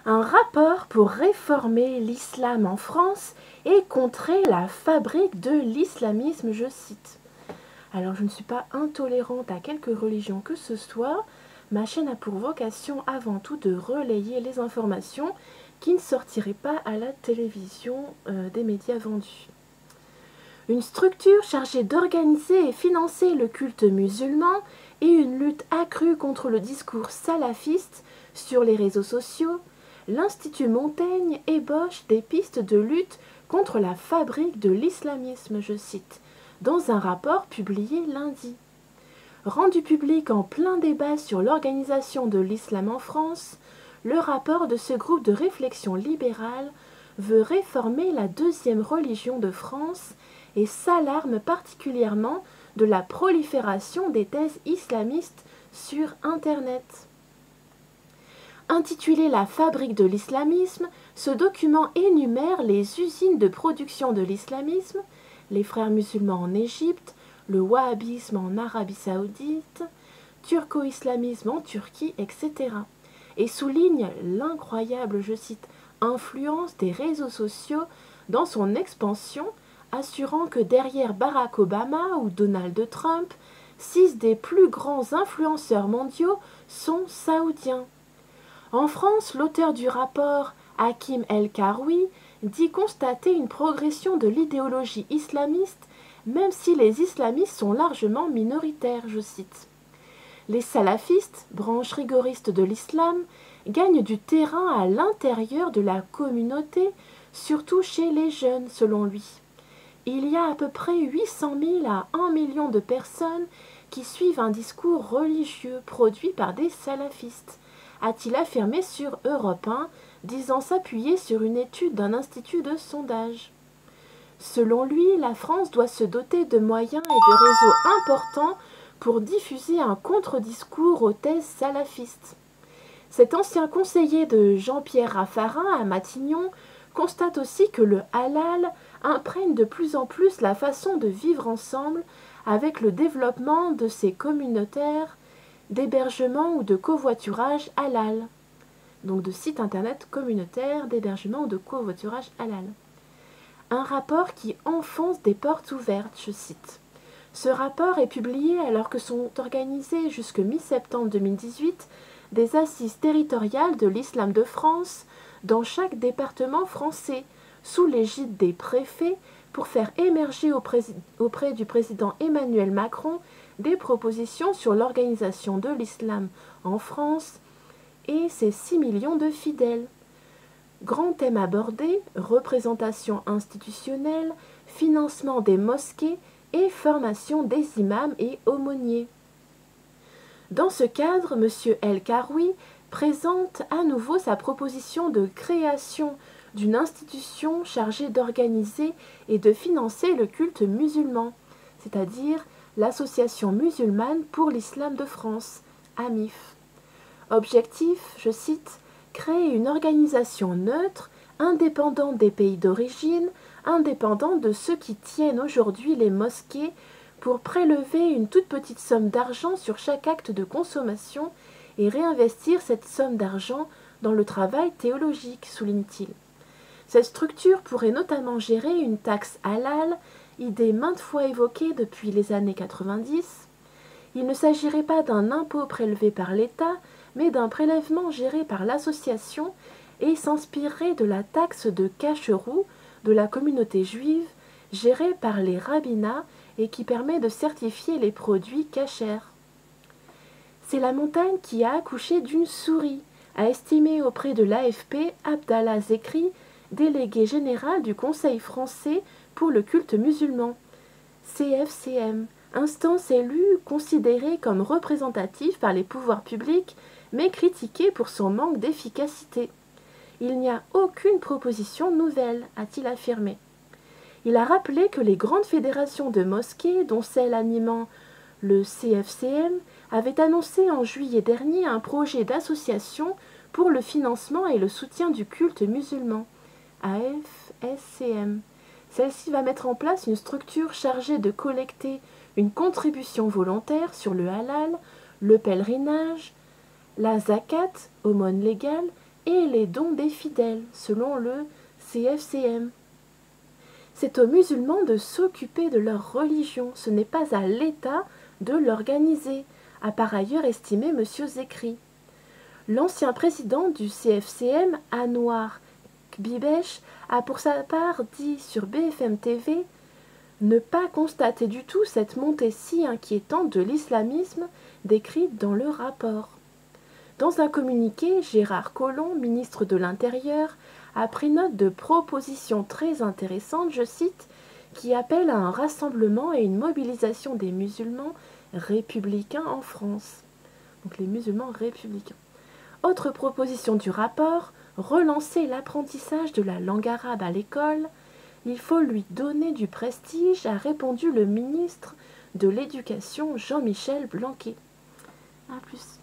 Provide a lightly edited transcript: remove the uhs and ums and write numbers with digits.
Un rapport pour réformer l'islam en France et contrer la fabrique de l'islamisme, je cite. Alors je ne suis pas intolérante à quelque religion que ce soit, ma chaîne a pour vocation avant tout de relayer les informations qui ne sortiraient pas à la télévision des médias vendus. Une structure chargée d'organiser et financer le culte musulman et une lutte accrue contre le discours salafiste sur les réseaux sociaux, l'Institut Montaigne ébauche des pistes de lutte contre la fabrique de l'islamisme, je cite, dans un rapport publié lundi. Rendu public en plein débat sur l'organisation de l'islam en France, le rapport de ce groupe de réflexion libérale veut réformer la deuxième religion de France et s'alarme particulièrement de la prolifération des thèses islamistes sur Internet. Intitulé La fabrique de l'islamisme, ce document énumère les usines de production de l'islamisme, les frères musulmans en Égypte, le wahhabisme en Arabie saoudite, turco-islamisme en Turquie, etc. et souligne l'incroyable, je cite, influence des réseaux sociaux dans son expansion, assurant que derrière Barack Obama ou Donald Trump, 6 des plus grands influenceurs mondiaux sont saoudiens. En France, l'auteur du rapport, Hakim El-Karoui, dit constater une progression de l'idéologie islamiste, même si les islamistes sont largement minoritaires, je cite. Les salafistes, branche rigoriste de l'islam, gagnent du terrain à l'intérieur de la communauté, surtout chez les jeunes, selon lui. Il y a à peu près 800 000 à 1 million de personnes qui suivent un discours religieux produit par des salafistes, a-t-il affirmé sur Europe 1, disant s'appuyer sur une étude d'un institut de sondage. Selon lui, la France doit se doter de moyens et de réseaux importants pour diffuser un contre-discours aux thèses salafistes. Cet ancien conseiller de Jean-Pierre Raffarin à Matignon constate aussi que le halal imprègne de plus en plus la façon de vivre ensemble avec le développement de ces communautaires d'hébergement ou de covoiturage halal, donc de sites internet communautaires d'hébergement ou de covoiturage halal. Un rapport qui enfonce des portes ouvertes, je cite. Ce rapport est publié alors que sont organisées jusque mi-septembre 2018 des assises territoriales de l'islam de France dans chaque département français, sous l'égide des préfets, pour faire émerger auprès du président Emmanuel Macron des propositions sur l'organisation de l'islam en France et ses 6 millions de fidèles. Grand thème abordé, représentation institutionnelle, financement des mosquées et formation des imams et aumôniers. Dans ce cadre, M. El-Karoui présente à nouveau sa proposition de création d'une institution chargée d'organiser et de financer le culte musulman, c'est-à-dire l'Association musulmane pour l'islam de France, AMIF. Objectif, je cite, créer une organisation neutre, indépendante des pays d'origine, indépendante de ceux qui tiennent aujourd'hui les mosquées, pour prélever une toute petite somme d'argent sur chaque acte de consommation et réinvestir cette somme d'argent dans le travail théologique, souligne-t-il. Cette structure pourrait notamment gérer une taxe halal, idée maintes fois évoquée depuis les années 90. Il ne s'agirait pas d'un impôt prélevé par l'État, mais d'un prélèvement géré par l'association et s'inspirerait de la taxe de cacheroux de la communauté juive, gérée par les rabbinats et qui permet de certifier les produits cachers. C'est la montagne qui a accouché d'une souris, a estimé auprès de l'AFP Abdallah Zekri, délégué général du Conseil français pour le culte musulman, CFCM, instance élue considérée comme représentative par les pouvoirs publics, mais critiquée pour son manque d'efficacité. Il n'y a aucune proposition nouvelle, a-t-il affirmé. Il a rappelé que les grandes fédérations de mosquées, dont celle animant le CFCM, avaient annoncé en juillet dernier un projet d'association pour le financement et le soutien du culte musulman, AFSCM. Celle-ci va mettre en place une structure chargée de collecter une contribution volontaire sur le halal, le pèlerinage, la zakat, aumône légale, et les dons des fidèles, selon le CFCM. C'est aux musulmans de s'occuper de leur religion, ce n'est pas à l'État de l'organiser, a par ailleurs estimé M. Zekri. L'ancien président du CFCM, Anwar Kbibesh, a pour sa part dit sur BFM TV ne pas constater du tout cette montée si inquiétante de l'islamisme décrite dans le rapport. Dans un communiqué, Gérard Collomb, ministre de l'Intérieur, a pris note de propositions très intéressantes, je cite, qui appellent à un rassemblement et une mobilisation des musulmans républicains en France. Donc les musulmans républicains. Autre proposition du rapport, relancer l'apprentissage de la langue arabe à l'école. Il faut lui donner du prestige, a répondu le ministre de l'Éducation Jean-Michel Blanquer. A plus.